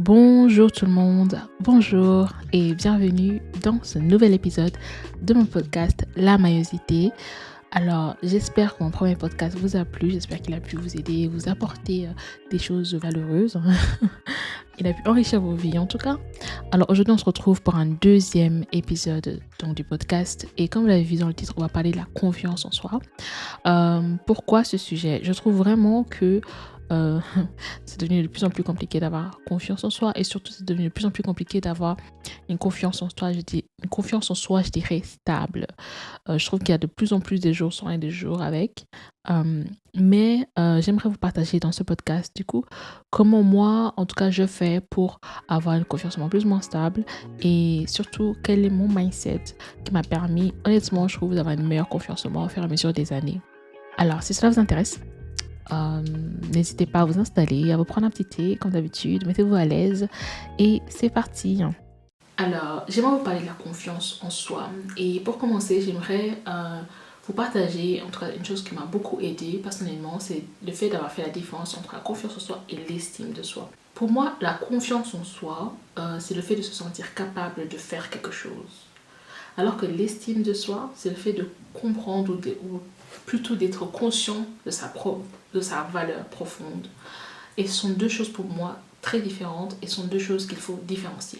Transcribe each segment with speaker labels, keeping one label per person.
Speaker 1: Bonjour tout le monde, bonjour et bienvenue dans ce nouvel épisode de mon podcast La Maillosité. Alors j'espère que mon premier podcast vous a plu, j'espère qu'il a pu vous aider, vous apporter des choses valeureuses. Il a pu enrichir vos vies en tout cas. Alors aujourd'hui on se retrouve pour un deuxième épisode donc, du podcast et comme vous l'avez vu dans le titre, on va parler de la confiance en soi. Pourquoi ce sujet? Je trouve vraiment que euh, c'est devenu de plus en plus compliqué d'avoir confiance en soi et surtout c'est devenu de plus en plus compliqué d'avoir une confiance en soi, je dirais stable. Je trouve qu'il y a de plus en plus des jours sans et des jours avec. Mais j'aimerais vous partager dans ce podcast du coup comment moi en tout cas je fais pour avoir une confiance en moi plus ou moins stable et surtout quel est mon mindset qui m'a permis honnêtement je trouve d'avoir une meilleure confiance en moi au fur et à mesure des années. Alors si cela vous intéresse, n'hésitez pas à vous installer, à vous prendre un petit thé comme d'habitude, mettez-vous à l'aise et c'est parti. Alors, j'aimerais vous parler de la confiance en soi. Et pour commencer, j'aimerais vous partager en tout cas une chose qui m'a beaucoup aidée personnellement, c'est le fait d'avoir fait la différence entre la confiance en soi et l'estime de soi. Pour moi, la confiance en soi, c'est le fait de se sentir capable de faire quelque chose. Alors que l'estime de soi, c'est le fait de comprendre ou plutôt d'être conscient de sa valeur profonde. Et ce sont deux choses pour moi très différentes et ce sont deux choses qu'il faut différencier.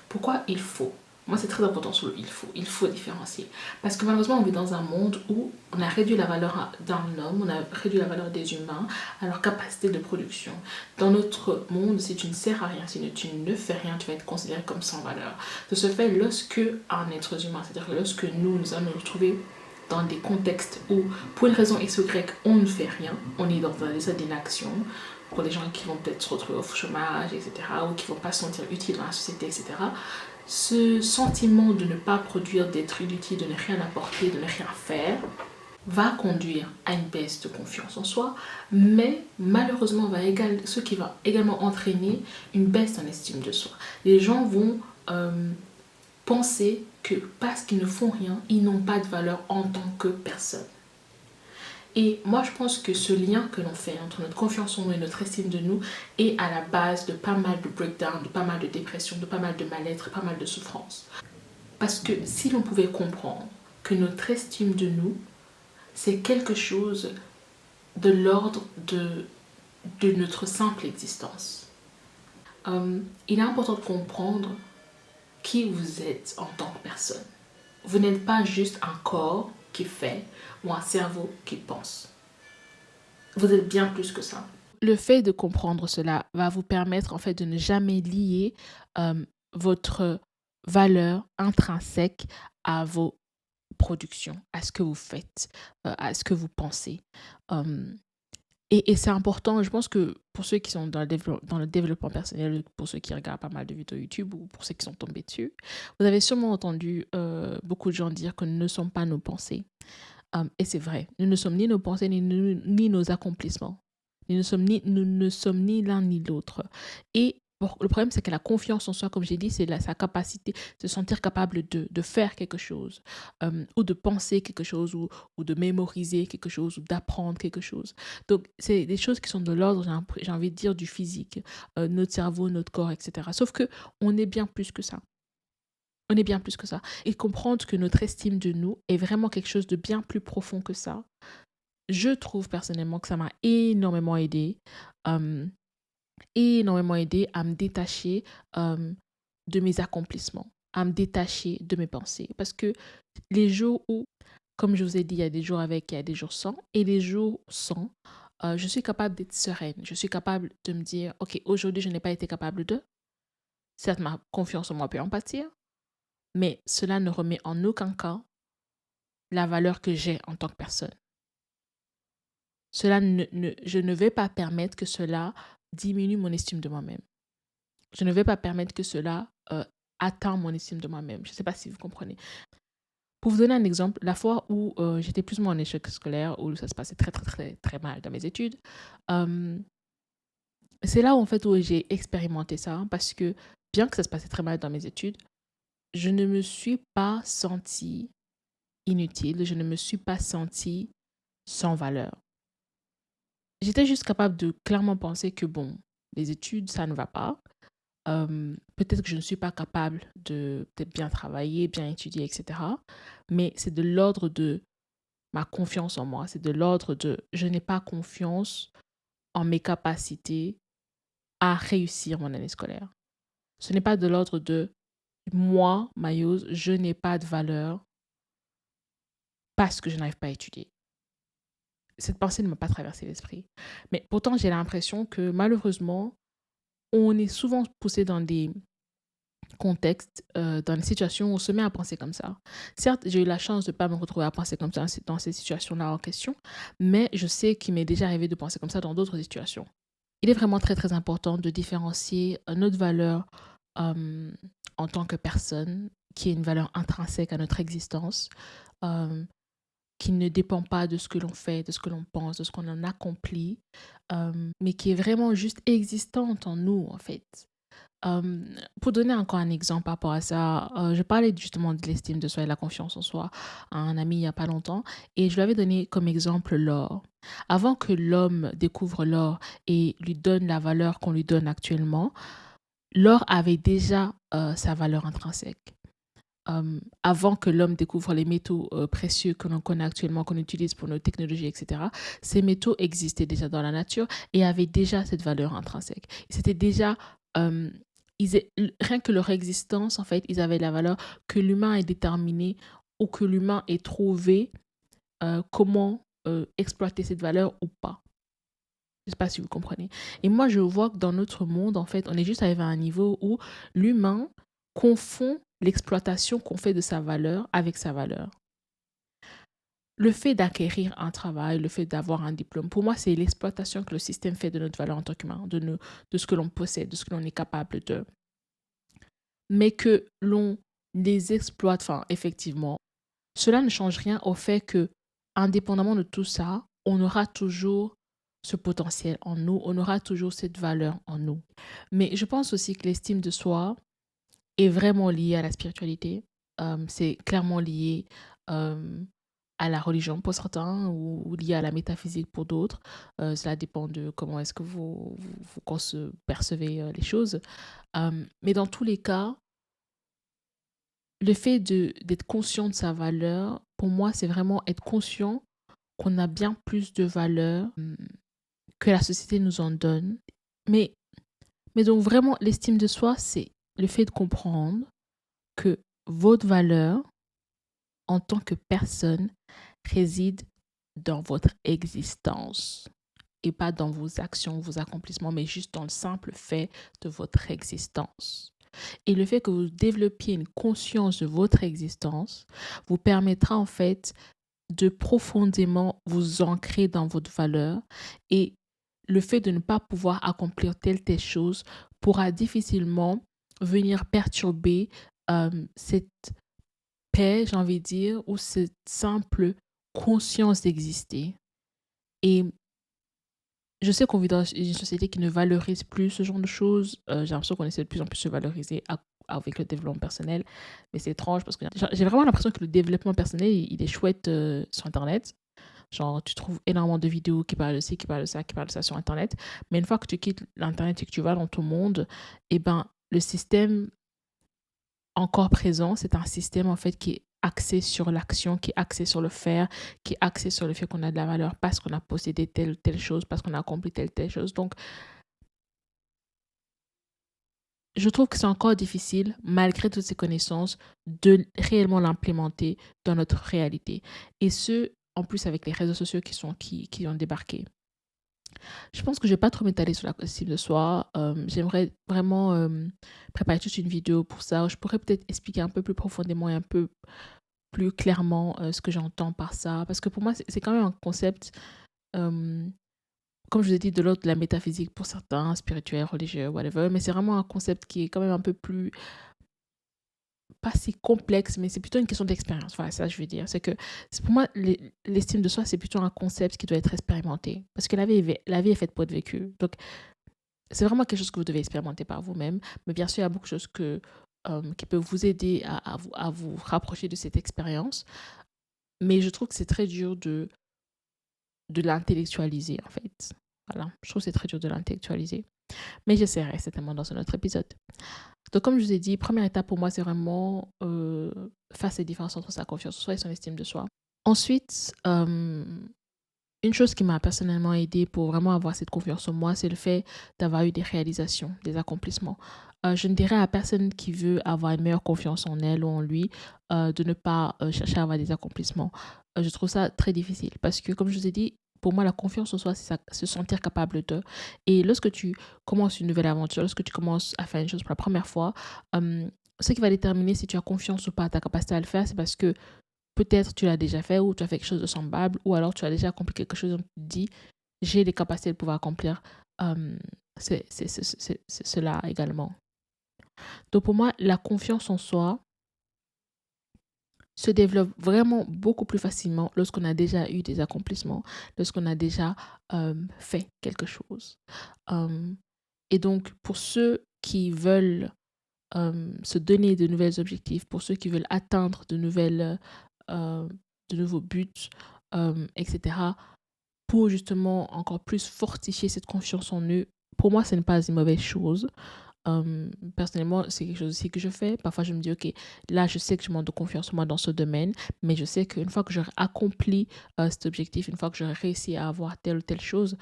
Speaker 1: Pourquoi il faut? Moi, c'est très important sur le il faut. Il faut différencier. Parce que malheureusement, on vit dans un monde où on a réduit la valeur d'un homme, on a réduit la valeur des humains à leur capacité de production. Dans notre monde, si tu ne sers à rien, si tu ne fais rien, tu vas être considéré comme sans valeur. De ce fait, lorsque un être humain, c'est-à-dire que lorsque nous allons nous retrouver dans des contextes où, pour une raison X ou Y, on ne fait rien, on est dans un état d'inaction, pour les gens qui vont peut-être se retrouver au chômage, etc., ou qui ne vont pas se sentir utiles dans la société, etc., ce sentiment de ne pas produire, d'être inutile, de ne rien apporter, de ne rien faire, va conduire à une baisse de confiance en soi, mais malheureusement, ce qui va également entraîner une baisse en estime de soi. Les gens vont penser que parce qu'ils ne font rien, ils n'ont pas de valeur en tant que personne. Et moi, je pense que ce lien que l'on fait entre notre confiance en nous et notre estime de nous est à la base de pas mal de breakdown, de pas mal de dépression, de pas mal de mal-être, pas mal de souffrance. Parce que si l'on pouvait comprendre que notre estime de nous, c'est quelque chose de l'ordre de notre simple existence. Il est important de comprendre qui vous êtes en tant que personne. Vous n'êtes pas juste un corps qui fait ou un cerveau qui pense. Vous êtes bien plus que ça. Le fait de comprendre cela va vous permettre en fait de ne jamais lier votre valeur intrinsèque à vos productions, à ce que vous faites, à ce que vous pensez. Et c'est important, je pense que pour ceux qui sont dans le développement personnel, pour ceux qui regardent pas mal de vidéos YouTube ou pour ceux qui sont tombés dessus, vous avez sûrement entendu beaucoup de gens dire que nous ne sommes pas nos pensées. Et c'est vrai, nous ne sommes ni nos pensées ni nos accomplissements. Nous ne sommes ni l'un ni l'autre. Et le problème, c'est que la confiance en soi, comme j'ai dit, c'est sa capacité de se sentir capable de faire quelque chose, ou de penser quelque chose, ou de mémoriser quelque chose, ou d'apprendre quelque chose. Donc, c'est des choses qui sont de l'ordre, j'ai envie de dire, du physique, notre cerveau, notre corps, etc. Sauf que on est bien plus que ça. On est bien plus que ça. Et comprendre que notre estime de nous est vraiment quelque chose de bien plus profond que ça. Je trouve personnellement que ça m'a énormément aidé. Énormément aidé à me détacher de mes accomplissements, à me détacher de mes pensées. Parce que les jours où, comme je vous ai dit, il y a des jours avec, il y a des jours sans, et les jours sans, je suis capable d'être sereine. Je suis capable de me dire, ok, aujourd'hui, je n'ai pas été capable de. Certes, ma confiance en moi peut en pâtir, mais cela ne remet en aucun cas la valeur que j'ai en tant que personne. Je ne vais pas permettre que cela diminue mon estime de moi-même. Je ne vais pas permettre que cela atteigne mon estime de moi-même. Je ne sais pas si vous comprenez. Pour vous donner un exemple, la fois où j'étais plus ou moins en échec scolaire, où ça se passait très, très, très, très mal dans mes études, c'est là où, en fait, où j'ai expérimenté ça. Parce que bien que ça se passait très mal dans mes études, je ne me suis pas sentie inutile. Je ne me suis pas sentie sans valeur. J'étais juste capable de clairement penser que, bon, les études, ça ne va pas. Peut-être que je ne suis pas capable de peut-être bien travailler, bien étudier, etc. Mais c'est de l'ordre de ma confiance en moi. C'est de l'ordre de je n'ai pas confiance en mes capacités à réussir mon année scolaire. Ce n'est pas de l'ordre de moi, Mayose, je n'ai pas de valeur parce que je n'arrive pas à étudier. Cette pensée ne m'a pas traversé l'esprit. Mais pourtant, j'ai l'impression que malheureusement, on est souvent poussé dans des contextes, dans des situations où on se met à penser comme ça. Certes, j'ai eu la chance de ne pas me retrouver à penser comme ça dans ces situations-là en question, mais je sais qu'il m'est déjà arrivé de penser comme ça dans d'autres situations. Il est vraiment très, très important de différencier notre valeur euh, en tant que personne, qui est une valeur intrinsèque à notre existence, euh, qui ne dépend pas de ce que l'on fait, de ce que l'on pense, de ce qu'on en accomplit, mais qui est vraiment juste existante en nous, en fait. Euh, pour donner encore un exemple par rapport à ça, je parlais justement de l'estime de soi et de la confiance en soi à un ami il n'y a pas longtemps et je lui avais donné comme exemple l'or. Avant que l'homme découvre l'or et lui donne la valeur qu'on lui donne actuellement, l'or avait déjà sa valeur intrinsèque. Avant que l'homme découvre les métaux précieux que l'on connaît actuellement, qu'on utilise pour nos technologies, etc., ces métaux existaient déjà dans la nature et avaient déjà cette valeur intrinsèque. C'était déjà, euh, rien que leur existence, en fait, ils avaient la valeur que l'humain ait déterminé ou que l'humain ait trouvé comment exploiter cette valeur ou pas. Je ne sais pas si vous comprenez. Et moi, je vois que dans notre monde, en fait, on est juste arrivé à un niveau où l'humain confond l'exploitation qu'on fait de sa valeur avec sa valeur. Le fait d'acquérir un travail, le fait d'avoir un diplôme, pour moi, c'est l'exploitation que le système fait de notre valeur en tant qu'humain, de ce que l'on possède, de ce que l'on est capable de. Mais que l'on les exploite, enfin, effectivement, cela ne change rien au fait que, indépendamment de tout ça, on aura toujours ce potentiel en nous, on aura toujours cette valeur en nous. Mais je pense aussi que l'estime de soi est vraiment liée à la spiritualité. C'est clairement lié euh, à la religion pour certains ou lié à la métaphysique pour d'autres. Cela dépend de comment est-ce que vous percevez les choses. Mais dans tous les cas, le fait d'être conscient de sa valeur, pour moi, c'est vraiment être conscient qu'on a bien plus de valeur que la société nous en donne. Mais, mais donc vraiment, l'estime de soi, c'est le fait de comprendre que votre valeur en tant que personne réside dans votre existence et pas dans vos actions, vos accomplissements, mais juste dans le simple fait de votre existence. Et le fait que vous développiez une conscience de votre existence vous permettra en fait de profondément vous ancrer dans votre valeur et le fait de ne pas pouvoir accomplir telle chose pourra difficilement venir perturber cette paix, j'ai envie de dire, ou cette simple conscience d'exister. Et je sais qu'on vit dans une société qui ne valorise plus ce genre de choses. J'ai l'impression qu'on essaie de plus en plus de se valoriser avec le développement personnel. Mais c'est étrange parce que j'ai vraiment l'impression que le développement personnel, il est chouette sur Internet. Genre, tu trouves énormément de vidéos qui parlent de ci, qui parlent de ça, qui parlent de ça sur Internet. Mais une fois que tu quittes l'Internet et que tu vas dans ton monde, eh ben, le système encore présent, c'est un système en fait qui est axé sur l'action, qui est axé sur le faire, qui est axé sur le fait qu'on a de la valeur parce qu'on a possédé telle ou telle chose, parce qu'on a accompli telle ou telle chose. Donc, je trouve que c'est encore difficile, malgré toutes ces connaissances, de réellement l'implémenter dans notre réalité. Et ce, en plus avec les réseaux sociaux qui ont débarqué. Je pense que je ne vais pas trop m'étaler sur la estime de soi. J'aimerais vraiment préparer toute une vidéo pour ça. Je pourrais peut-être expliquer un peu plus profondément et un peu plus clairement ce que j'entends par ça. Parce que pour moi, c'est quand même un concept, euh, comme je vous ai dit, de l'ordre de la métaphysique pour certains, spirituel, religieux, whatever. Mais c'est vraiment un concept qui est quand même un peu plus, pas si complexe, mais c'est plutôt une question d'expérience. Voilà, ça je veux dire. C'est pour moi, l'estime de soi, c'est plutôt un concept qui doit être expérimenté. Parce que la vie est faite pour être vécue. Donc, c'est vraiment quelque chose que vous devez expérimenter par vous-même. Mais bien sûr, il y a beaucoup de choses qui peuvent vous aider à vous rapprocher de cette expérience. Mais je trouve que c'est très dur de l'intellectualiser, en fait. Voilà, je trouve que c'est très dur de l'intellectualiser. Mais j'essaierai certainement dans un autre épisode. Donc, comme je vous ai dit, première étape pour moi, c'est vraiment faire cette différence entre sa confiance en soi et son estime de soi. Ensuite, une chose qui m'a personnellement aidée pour vraiment avoir cette confiance en moi, c'est le fait d'avoir eu des réalisations, des accomplissements. Je ne dirais à personne qui veut avoir une meilleure confiance en elle ou en lui de ne pas chercher à avoir des accomplissements. Je trouve ça très difficile parce que, comme je vous ai dit, pour moi, la confiance en soi, c'est se sentir capable de. Et lorsque tu commences une nouvelle aventure, lorsque tu commences à faire une chose pour la première fois, ce qui va déterminer si tu as confiance ou pas à ta capacité à le faire, c'est parce que peut-être tu l'as déjà fait ou tu as fait quelque chose de semblable ou alors tu as déjà accompli quelque chose dont tu te dis j'ai les capacités de pouvoir accomplir cela également. Donc pour moi, la confiance en soi se développe vraiment beaucoup plus facilement lorsqu'on a déjà eu des accomplissements, lorsqu'on a déjà fait quelque chose. Et donc pour ceux qui veulent se donner de nouveaux objectifs, pour ceux qui veulent atteindre de nouveaux buts, etc., pour justement encore plus fortifier cette confiance en eux, pour moi, ce n'est pas une mauvaise chose. Personnellement, c'est quelque chose aussi que je fais. Parfois, je me dis, OK, là, je sais que je manque de confiance en moi dans ce domaine, mais je sais qu'une fois que j'aurai accompli cet objectif, une fois que j'aurai réussi à avoir telle ou telle chose,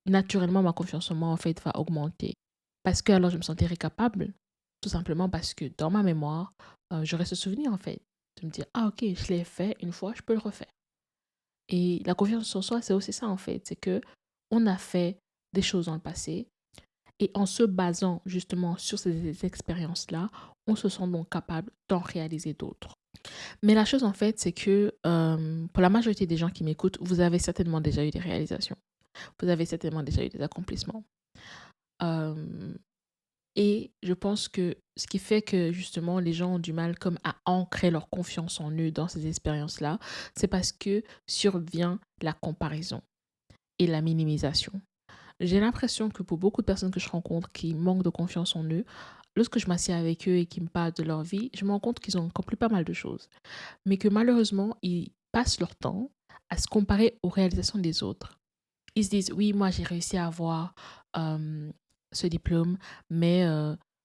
Speaker 1: naturellement, ma confiance en moi, en fait, va augmenter. Parce que alors, je me sentirai capable, tout simplement parce que dans ma mémoire, j'aurai ce souvenir, en fait, de me dire, ah, OK, je l'ai fait une fois, je peux le refaire. Et la confiance en soi, c'est aussi ça, en fait. C'est que on a fait des choses dans le passé et en se basant justement sur ces expériences-là, on se sent donc capable d'en réaliser d'autres. Mais la chose, en fait, c'est que pour la majorité des gens qui m'écoutent, vous avez certainement déjà eu des réalisations. Vous avez certainement déjà eu des accomplissements. Et je pense que ce qui fait que justement les gens ont du mal comme à ancrer leur confiance en eux dans ces expériences-là, c'est parce que survient la comparaison et la minimisation. J'ai l'impression que pour beaucoup de personnes que je rencontre qui manquent de confiance en eux, lorsque je m'assieds avec eux et qu'ils me parlent de leur vie, je me rends compte qu'ils ont accompli pas mal de choses. Mais que malheureusement, ils passent leur temps à se comparer aux réalisations des autres. Ils se disent, oui, moi j'ai réussi à avoir ce diplôme, mais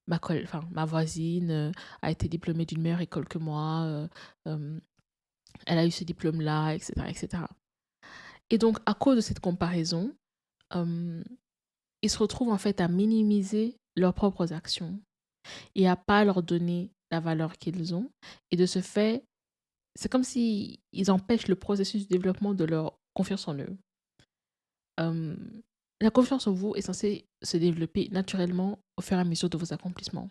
Speaker 1: ma voisine a été diplômée d'une meilleure école que moi, elle a eu ce diplôme-là, etc., etc. Et donc, à cause de cette comparaison, ils se retrouvent en fait à minimiser leurs propres actions et à pas leur donner la valeur qu'ils ont. Et de ce fait, c'est comme si ils empêchent le processus de développement de leur confiance en eux. La confiance en vous est censée se développer naturellement au fur et à mesure de vos accomplissements.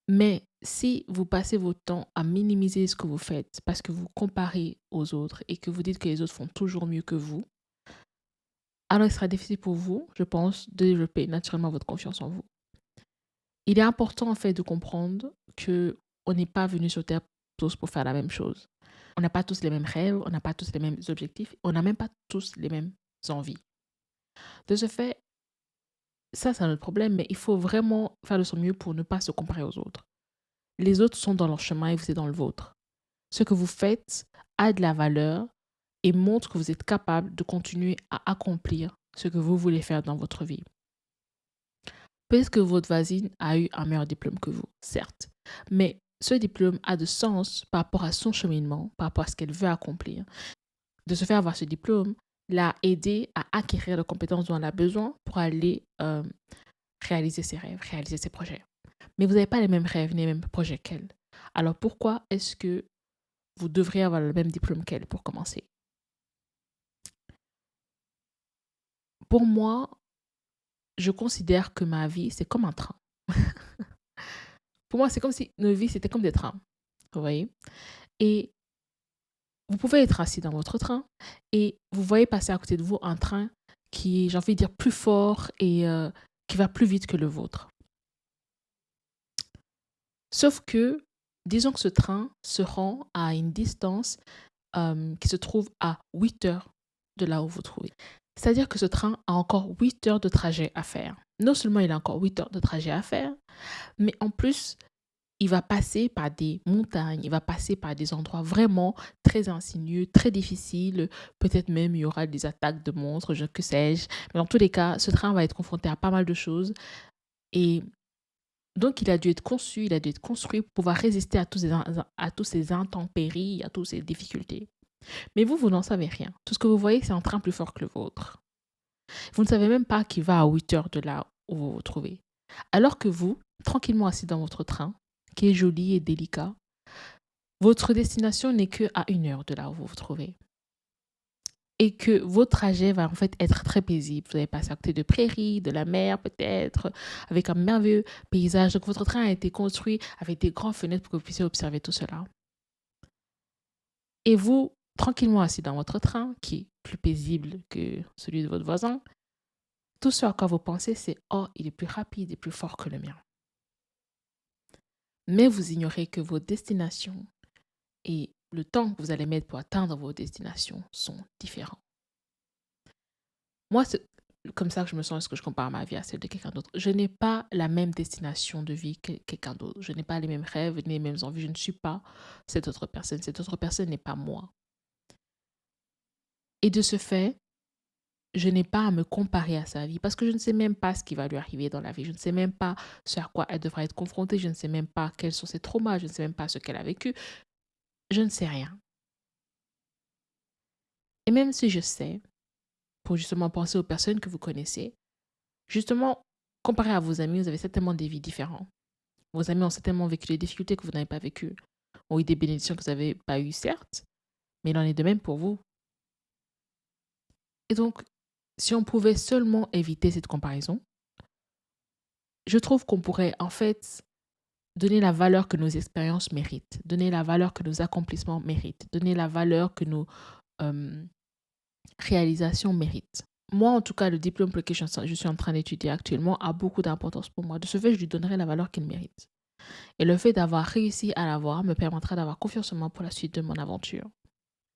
Speaker 1: Mais si vous passez votre temps à minimiser ce que vous faites parce que vous comparez aux autres et que vous dites que les autres font toujours mieux que vous, alors il sera difficile pour vous, je pense, de développer naturellement votre confiance en vous. Il est important en fait de comprendre que on n'est pas venu sur Terre tous pour faire la même chose. On n'a pas tous les mêmes rêves, on n'a pas tous les mêmes objectifs, on n'a même pas tous les mêmes envies. De ce fait, ça c'est un autre problème, mais il faut vraiment faire de son mieux pour ne pas se comparer aux autres. Les autres sont dans leur chemin et vous êtes dans le vôtre. Ce que vous faites a de la valeur et montre que vous êtes capable de continuer à accomplir ce que vous voulez faire dans votre vie. Peut-être que votre voisine a eu un meilleur diplôme que vous, certes, mais ce diplôme a de sens par rapport à son cheminement, par rapport à ce qu'elle veut accomplir. De se faire avoir ce diplôme l'a aidé à acquérir les compétences dont elle a besoin pour aller réaliser ses rêves, réaliser ses projets. Mais vous n'avez pas les mêmes rêves ni les mêmes projets qu'elle. Alors pourquoi est-ce que vous devriez avoir le même diplôme qu'elle pour commencer? Pour moi, je considère que ma vie, c'est comme un train. Pour moi, c'est comme si nos vies, c'était comme des trains. Vous voyez? Et vous pouvez être assis dans votre train et vous voyez passer à côté de vous un train qui est, j'ai envie de dire, plus fort et qui va plus vite que le vôtre. Sauf que, disons que ce train se rend à une distance qui se trouve à 8 heures de là où vous trouvez. C'est-à-dire que ce train a encore 8 heures de trajet à faire. Non seulement il a encore 8 heures de trajet à faire, mais en plus, il va passer par des montagnes, il va passer par des endroits vraiment très insinueux, très difficiles. Peut-être même il y aura des attaques de monstres, que sais-je. Mais dans tous les cas, ce train va être confronté à pas mal de choses. Et donc, il a dû être conçu, il a dû être construit pour pouvoir résister à tous ces intempéries, à toutes ces difficultés. Mais vous n'en savez rien. Tout ce que vous voyez, c'est un train plus fort que le vôtre. Vous ne savez même pas qu'il va à 8 heures de là où vous vous trouvez. Alors que vous, tranquillement assis dans votre train, qui est joli et délicat, votre destination n'est que à 1 heure de là où vous vous trouvez. Et que votre trajet va en fait être très paisible. Vous allez passer à côté de prairies, de la mer peut-être, avec un merveilleux paysage. Donc votre train a été construit avec des grandes fenêtres pour que vous puissiez observer tout cela. Et vous, tranquillement assis dans votre train, qui est plus paisible que celui de votre voisin, tout ce à quoi vous pensez, c'est « Oh, il est plus rapide et plus fort que le mien ». Mais vous ignorez que vos destinations et le temps que vous allez mettre pour atteindre vos destinations sont différents. Moi, c'est comme ça que je me sens, est-ce que je compare ma vie à celle de quelqu'un d'autre. Je n'ai pas la même destination de vie que quelqu'un d'autre. Je n'ai pas les mêmes rêves, ni les mêmes envies. Je ne suis pas cette autre personne. Cette autre personne n'est pas moi. Et de ce fait, je n'ai pas à me comparer à sa vie parce que je ne sais même pas ce qui va lui arriver dans la vie. Je ne sais même pas ce à quoi elle devra être confrontée. Je ne sais même pas quels sont ses traumas. Je ne sais même pas ce qu'elle a vécu. Je ne sais rien. Et même si je sais, pour justement penser aux personnes que vous connaissez, justement, comparé à vos amis, vous avez certainement des vies différentes. Vos amis ont certainement vécu des difficultés que vous n'avez pas vécues, ont eu des bénédictions que vous n'avez pas eues, certes, mais il en est de même pour vous. Et donc, si on pouvait seulement éviter cette comparaison, je trouve qu'on pourrait en fait donner la valeur que nos expériences méritent, donner la valeur que nos accomplissements méritent, donner la valeur que nos réalisations méritent. Moi, en tout cas, le diplôme pour lequel je suis en train d'étudier actuellement a beaucoup d'importance pour moi. De ce fait, je lui donnerai la valeur qu'il mérite. Et le fait d'avoir réussi à l'avoir me permettra d'avoir confiance en moi pour la suite de mon aventure.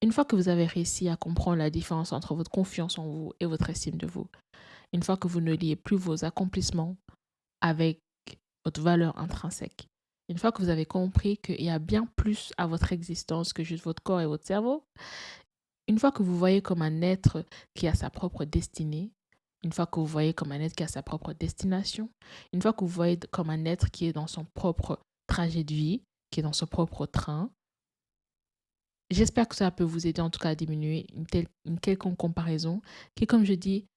Speaker 1: Une fois que vous avez réussi à comprendre la différence entre votre confiance en vous et votre estime de vous, une fois que vous ne liez plus vos accomplissements avec votre valeur intrinsèque, une fois que vous avez compris qu'il y a bien plus à votre existence que juste votre corps et votre cerveau, une fois que vous voyez comme un être qui a sa propre destinée, une fois que vous voyez comme un être qui a sa propre destination, une fois que vous voyez comme un être qui est dans son propre trajet de vie, qui est dans son propre train, j'espère que ça peut vous aider en tout cas à diminuer une quelconque comparaison qui, comme je dis,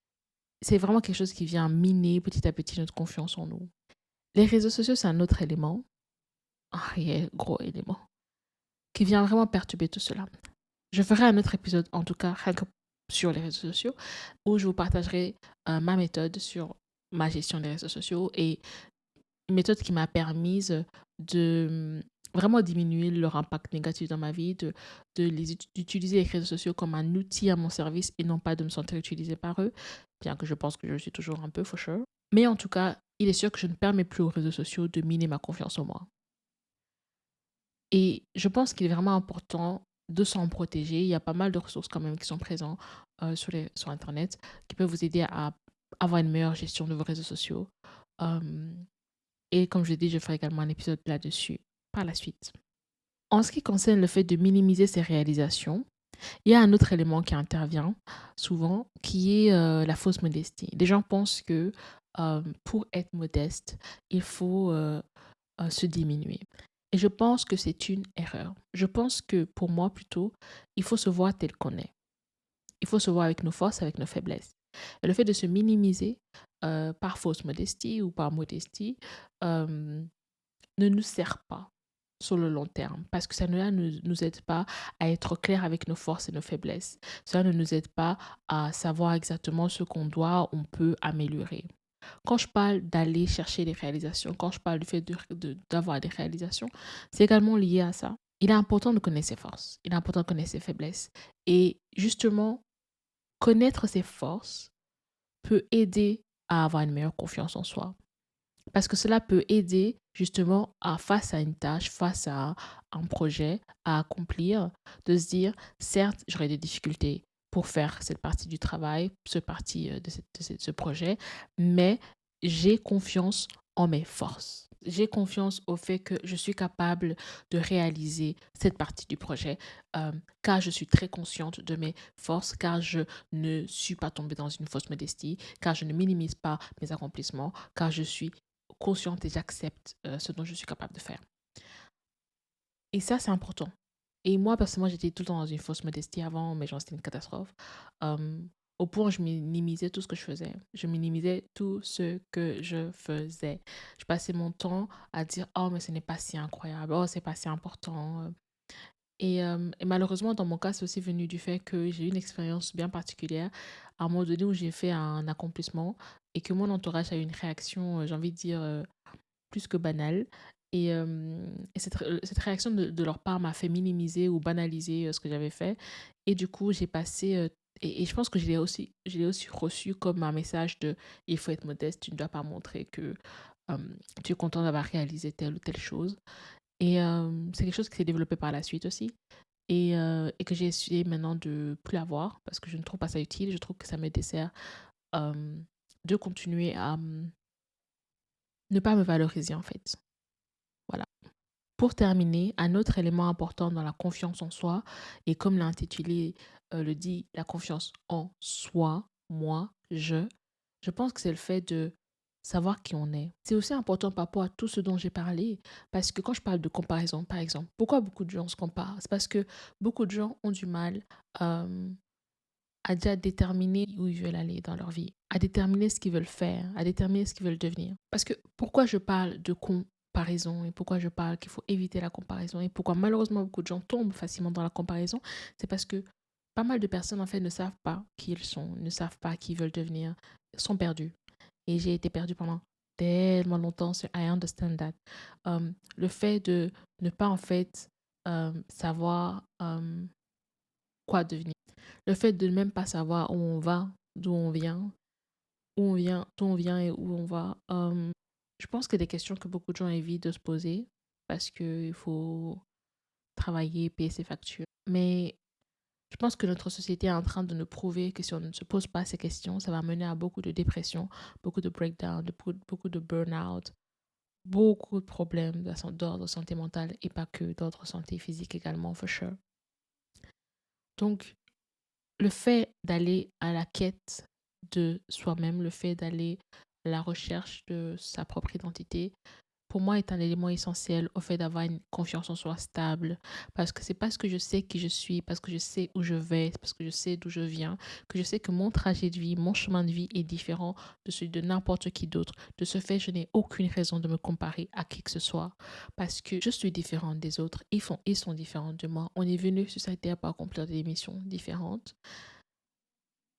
Speaker 1: c'est vraiment quelque chose qui vient miner petit à petit notre confiance en nous. Les réseaux sociaux, c'est un autre élément, un réel gros élément, qui vient vraiment perturber tout cela. Je ferai un autre épisode, en tout cas, rien que sur les réseaux sociaux, où je vous partagerai ma méthode sur ma gestion des réseaux sociaux et une méthode qui m'a permise de vraiment diminuer leur impact négatif dans ma vie, d'utiliser les réseaux sociaux comme un outil à mon service et non pas de me sentir utilisée par eux, bien que je pense que je suis toujours un peu, for sure. Mais en tout cas, il est sûr que je ne permets plus aux réseaux sociaux de miner ma confiance en moi. Et je pense qu'il est vraiment important de s'en protéger. Il y a pas mal de ressources quand même qui sont présentes sur Internet qui peuvent vous aider à avoir une meilleure gestion de vos réseaux sociaux. Et comme je l'ai dit, je ferai également un épisode là-dessus par la suite. En ce qui concerne le fait de minimiser ses réalisations, il y a un autre élément qui intervient souvent qui est la fausse modestie. Les gens pensent que pour être modeste, il faut se diminuer. Et je pense que c'est une erreur. Je pense que pour moi plutôt, il faut se voir tel qu'on est. Il faut se voir avec nos forces, avec nos faiblesses. Et le fait de se minimiser par fausse modestie ou par modestie ne nous sert pas sur le long terme parce que ça ne nous aide pas à être clair avec nos forces et nos faiblesses. Ça ne nous aide pas à savoir exactement ce qu'on doit, on peut améliorer. Quand je parle d'aller chercher des réalisations, quand je parle du fait d'avoir des réalisations, c'est également lié à ça. Il est important de connaître ses forces, il est important de connaître ses faiblesses. Et justement, connaître ses forces peut aider à avoir une meilleure confiance en soi. Parce que cela peut aider justement face à une tâche, face à un projet à accomplir, de se dire, certes, j'aurai des difficultés pour faire cette partie du travail, cette partie de ce projet, mais j'ai confiance en mes forces. J'ai confiance au fait que je suis capable de réaliser cette partie du projet, car je suis très consciente de mes forces, car je ne suis pas tombée dans une fausse modestie, car je ne minimise pas mes accomplissements, car je suis consciente et j'accepte ce dont je suis capable de faire. Et ça, c'est important. Et moi, personnellement, j'étais tout le temps dans une fausse modestie avant, mais genre, c'était une catastrophe. Euh, Au point où je minimisais tout ce que je faisais. Je minimisais tout ce que je faisais. Je passais mon temps à dire, oh, mais ce n'est pas si incroyable, oh, c'est pas si important. Et malheureusement, dans mon cas, c'est aussi venu du fait que j'ai eu une expérience bien particulière à un moment donné où j'ai fait un accomplissement et que mon entourage a eu une réaction, j'ai envie de dire, plus que banale. Et cette réaction de leur part m'a fait minimiser ou banaliser ce que j'avais fait. Et du coup, j'ai passé... et je pense que je l'ai aussi reçu comme un message de il faut être modeste, tu ne dois pas montrer que euh, tu es content d'avoir réalisé telle ou telle chose. Et c'est quelque chose qui s'est développé par la suite aussi. Et que j'ai essayé maintenant de plus avoir parce que je ne trouve pas ça utile. Je trouve que ça me dessert euh, de continuer à ne pas me valoriser en fait. Voilà. Pour terminer, un autre élément important dans la confiance en soi, et comme l'intitulé le dit, la confiance en soi, moi, je pense que c'est le fait de savoir qui on est. C'est aussi important par rapport à tout ce dont j'ai parlé, parce que quand je parle de comparaison, par exemple, pourquoi beaucoup de gens se comparent? C'est parce que beaucoup de gens ont du mal à déjà déterminer où ils veulent aller dans leur vie, à déterminer ce qu'ils veulent faire, à déterminer ce qu'ils veulent devenir. Parce que pourquoi je parle de comparaison et pourquoi je parle qu'il faut éviter la comparaison et pourquoi malheureusement beaucoup de gens tombent facilement dans la comparaison, c'est parce que pas mal de personnes en fait ne savent pas qui ils sont, ne savent pas qui ils veulent devenir, sont perdus. Et j'ai été perdue pendant tellement longtemps sur I understand that. Le fait de ne pas en fait savoir quoi devenir. Le fait de ne même pas savoir où on va, d'où on vient, d'où on vient et où on va. Je pense que des questions que beaucoup de gens évitent de se poser parce qu'il faut travailler, payer ses factures. Mais je pense que notre société est en train de nous prouver que si on ne se pose pas ces questions, ça va mener à beaucoup de dépression, beaucoup de breakdown, beaucoup de burn-out, beaucoup de problèmes d'ordre santé mentale et pas que d'ordre santé physique également, for sure. Donc, le fait d'aller à la quête de soi-même, le fait d'aller à la recherche de sa propre identité, pour moi est un élément essentiel au fait d'avoir une confiance en soi stable. Parce que c'est parce que je sais qui je suis, parce que je sais où je vais, parce que je sais d'où je viens, que je sais que mon trajet de vie, mon chemin de vie est différent de celui de n'importe qui d'autre. De ce fait, je n'ai aucune raison de me comparer à qui que ce soit. Parce que je suis différente des autres. Ils sont différents de moi. On est venu sur cette terre pour accomplir des missions différentes.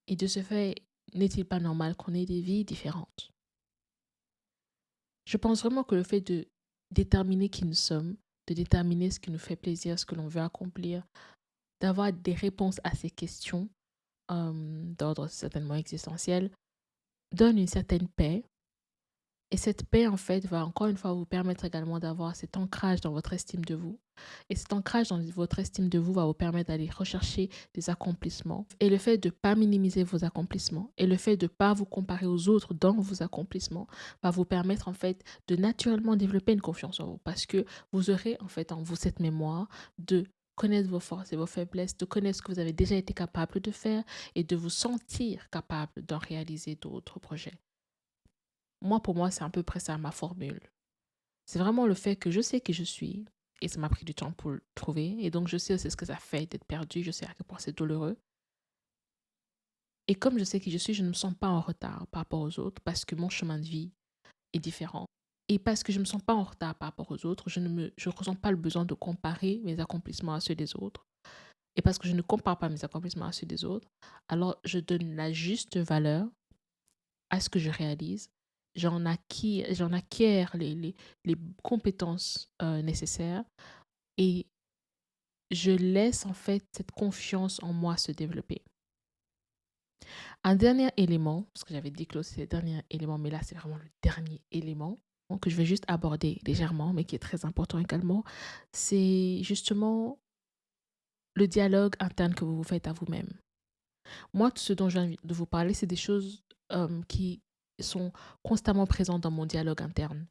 Speaker 1: Et de ce fait, n'est-il pas normal qu'on ait des vies différentes? Je pense vraiment que le fait de déterminer qui nous sommes, de déterminer ce qui nous fait plaisir, ce que l'on veut accomplir, d'avoir des réponses à ces questions d'ordre certainement existentiel, donne une certaine paix. Et cette paix, en fait, va encore une fois vous permettre également d'avoir cet ancrage dans votre estime de vous. Et cet ancrage dans votre estime de vous va vous permettre d'aller rechercher des accomplissements. Et le fait de ne pas minimiser vos accomplissements et le fait de ne pas vous comparer aux autres dans vos accomplissements va vous permettre, en fait, de naturellement développer une confiance en vous. Parce que vous aurez, en fait, en vous cette mémoire de connaître vos forces et vos faiblesses, de connaître ce que vous avez déjà été capable de faire et de vous sentir capable d'en réaliser d'autres projets. Moi, pour moi, c'est à peu près ça ma formule. C'est vraiment le fait que je sais qui je suis et ça m'a pris du temps pour le trouver. Et donc, je sais aussi ce que ça fait d'être perdu. Je sais à quel point c'est douloureux. Et comme je sais qui je suis, je ne me sens pas en retard par rapport aux autres parce que mon chemin de vie est différent. Et parce que je ne me sens pas en retard par rapport aux autres, je ne ressens pas le besoin de comparer mes accomplissements à ceux des autres. Et parce que je ne compare pas mes accomplissements à ceux des autres, alors je donne la juste valeur à ce que je réalise. J'en acquiers les compétences nécessaires et je laisse en fait cette confiance en moi se développer. Un dernier élément, parce que j'avais dit que c'est le dernier élément, mais là c'est vraiment le dernier élément que je vais juste aborder légèrement, mais qui est très important également, c'est justement le dialogue interne que vous vous faites à vous-même. Moi, tout ce dont je viens de vous parler, c'est des choses qui sont constamment présentes dans mon dialogue interne.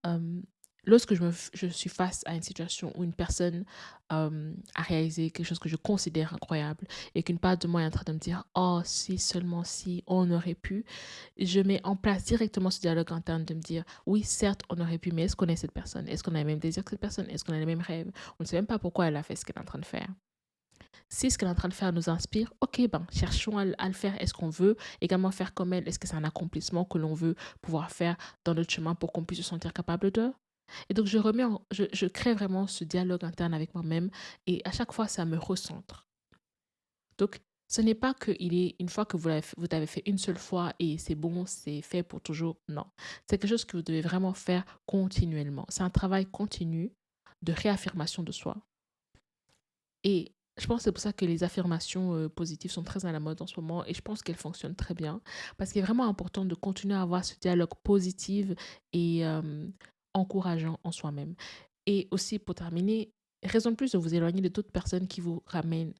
Speaker 1: euh, lorsque je suis face à une situation où une personne a réalisé quelque chose que je considère incroyable et qu'une part de moi est en train de me dire oh si seulement si on aurait pu, je mets en place directement ce dialogue interne de me dire oui certes on aurait pu, mais est-ce qu'on est cette personne, est-ce qu'on a le même désir que cette personne, est-ce qu'on a les mêmes rêves, on ne sait même pas pourquoi elle a fait ce qu'elle est en train de faire. Si ce qu'elle est en train de faire nous inspire, ok, ben, cherchons à le faire. Est-ce qu'on veut également faire comme elle? Est-ce que c'est un accomplissement que l'on veut pouvoir faire dans notre chemin pour qu'on puisse se sentir capable de? Et donc, je crée vraiment ce dialogue interne avec moi-même et à chaque fois, ça me recentre. Donc, ce n'est pas une fois que vous l'avez fait une seule fois et c'est bon, c'est fait pour toujours. Non. C'est quelque chose que vous devez vraiment faire continuellement. C'est un travail continu de réaffirmation de soi. Et je pense que c'est pour ça que les affirmations positives sont très à la mode en ce moment et je pense qu'elles fonctionnent très bien parce qu'il est vraiment important de continuer à avoir ce dialogue positif et encourageant en soi-même. Et aussi, pour terminer, raison de plus de vous éloigner de toute personne qui vous ramène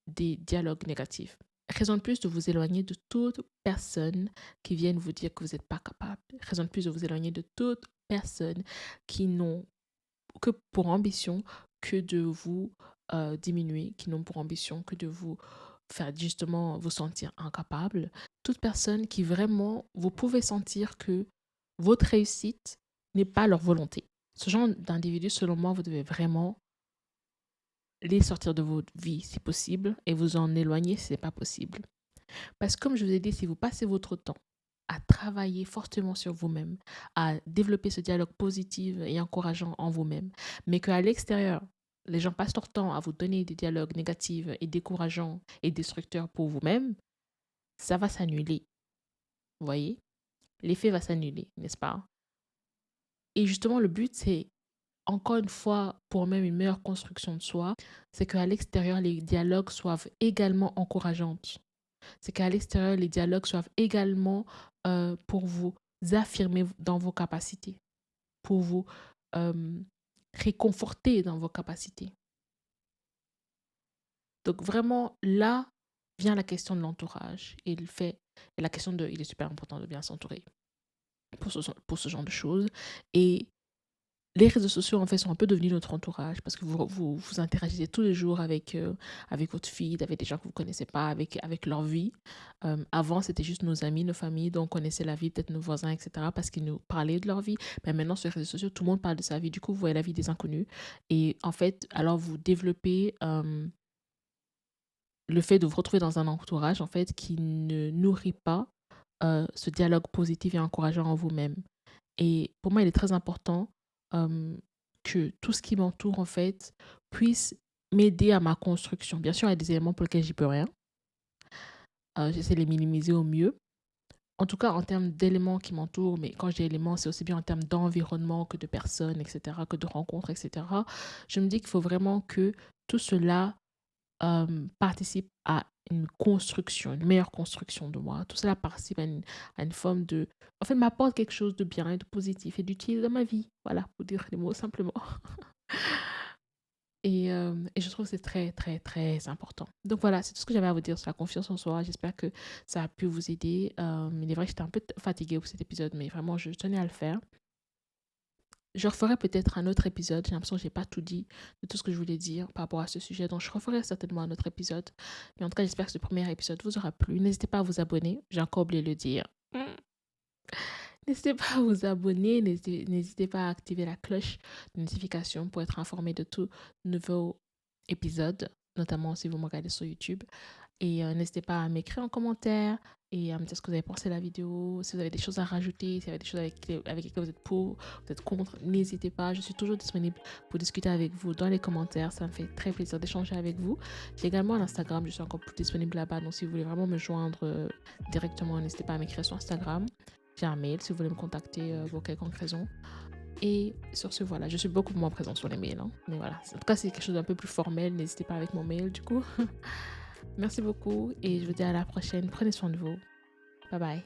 Speaker 1: des dialogues négatifs. Raison de plus de vous éloigner de toute personne qui vienne vous dire que vous n'êtes pas capable. Raison de plus de vous éloigner de toute personne qui n'ont que pour ambition que de vous diminuer, qui n'ont pour ambition que de vous faire justement vous sentir incapable. Toute personne qui vraiment, vous pouvez sentir que votre réussite n'est pas leur volonté. Ce genre d'individus, selon moi, vous devez vraiment les sortir de votre vie si possible et vous en éloigner si ce n'est pas possible. Parce que comme je vous ai dit, si vous passez votre temps à travailler fortement sur vous-même, à développer ce dialogue positif et encourageant en vous-même, mais qu'à l'extérieur, les gens passent leur temps à vous donner des dialogues négatifs et décourageants et destructeurs pour vous-même, ça va s'annuler. Vous voyez? L'effet va s'annuler, n'est-ce pas? Et justement, le but, c'est, encore une fois, pour même une meilleure construction de soi, c'est qu'à l'extérieur, les dialogues soient également encourageants. C'est qu'à l'extérieur, les dialogues soient également pour vous affirmer dans vos capacités, pour vous euh, réconforter dans vos capacités. Donc vraiment, là vient la question de l'entourage et la question il est super important de bien s'entourer pour ce genre de choses. Et les réseaux sociaux, en fait, sont un peu devenus notre entourage parce que vous interagissez tous les jours avec votre feed, avec des gens que vous ne connaissez pas, avec leur vie. Avant, c'était juste nos amis, nos familles, donc on connaissait la vie, peut-être nos voisins, etc., parce qu'ils nous parlaient de leur vie. Mais maintenant, sur les réseaux sociaux, tout le monde parle de sa vie. Du coup, vous voyez la vie des inconnus. Et en fait, alors vous développez le fait de vous retrouver dans un entourage, en fait, qui ne nourrit pas ce dialogue positif et encourageant en vous-même. Et pour moi, il est très important que tout ce qui m'entoure, en fait, puisse m'aider à ma construction. Bien sûr, il y a des éléments pour lesquels j'y peux rien. J'essaie de les minimiser au mieux. En tout cas, en termes d'éléments qui m'entourent, mais quand je dis éléments, c'est aussi bien en termes d'environnement que de personnes, etc., que de rencontres, etc. Je me dis qu'il faut vraiment que tout cela participe à une construction, une meilleure construction de moi. Tout cela participe à une forme de... En fait, m'apporte quelque chose de bien et de positif et d'utile dans ma vie. Voilà, pour dire les mots simplement. Et je trouve que c'est très, très, très important. Donc voilà, c'est tout ce que j'avais à vous dire sur la confiance en soi. J'espère que ça a pu vous aider. Il est vrai que j'étais un peu fatiguée pour cet épisode, mais vraiment, je tenais à le faire. Je referai peut-être un autre épisode. J'ai l'impression que je n'ai pas tout dit de tout ce que je voulais dire par rapport à ce sujet. Donc, je referai certainement un autre épisode. Mais en tout cas, j'espère que ce premier épisode vous aura plu. N'hésitez pas à vous abonner. J'ai encore oublié de le dire. N'hésitez pas à vous abonner. N'hésitez pas à activer la cloche de notification pour être informé de tout nouveau épisode, notamment si vous me regardez sur YouTube. Et n'hésitez pas à m'écrire en commentaire et à me dire ce que vous avez pensé de la vidéo, si vous avez des choses à rajouter, si vous avez des choses avec lesquelles vous êtes pour, vous êtes contre, n'hésitez pas. Je suis toujours disponible pour discuter avec vous dans les commentaires. Ça me fait très plaisir d'échanger avec vous. J'ai également un Instagram, je suis encore plus disponible là-bas. Donc si vous voulez vraiment me joindre directement, n'hésitez pas à m'écrire sur Instagram. J'ai un mail si vous voulez me contacter pour quelconque raison. Et sur ce, voilà, je suis beaucoup moins présente sur les mails. Hein. Mais voilà, en tout cas, c'est quelque chose d'un peu plus formel. N'hésitez pas avec mon mail du coup. Merci beaucoup et je vous dis à la prochaine. Prenez soin de vous. Bye bye.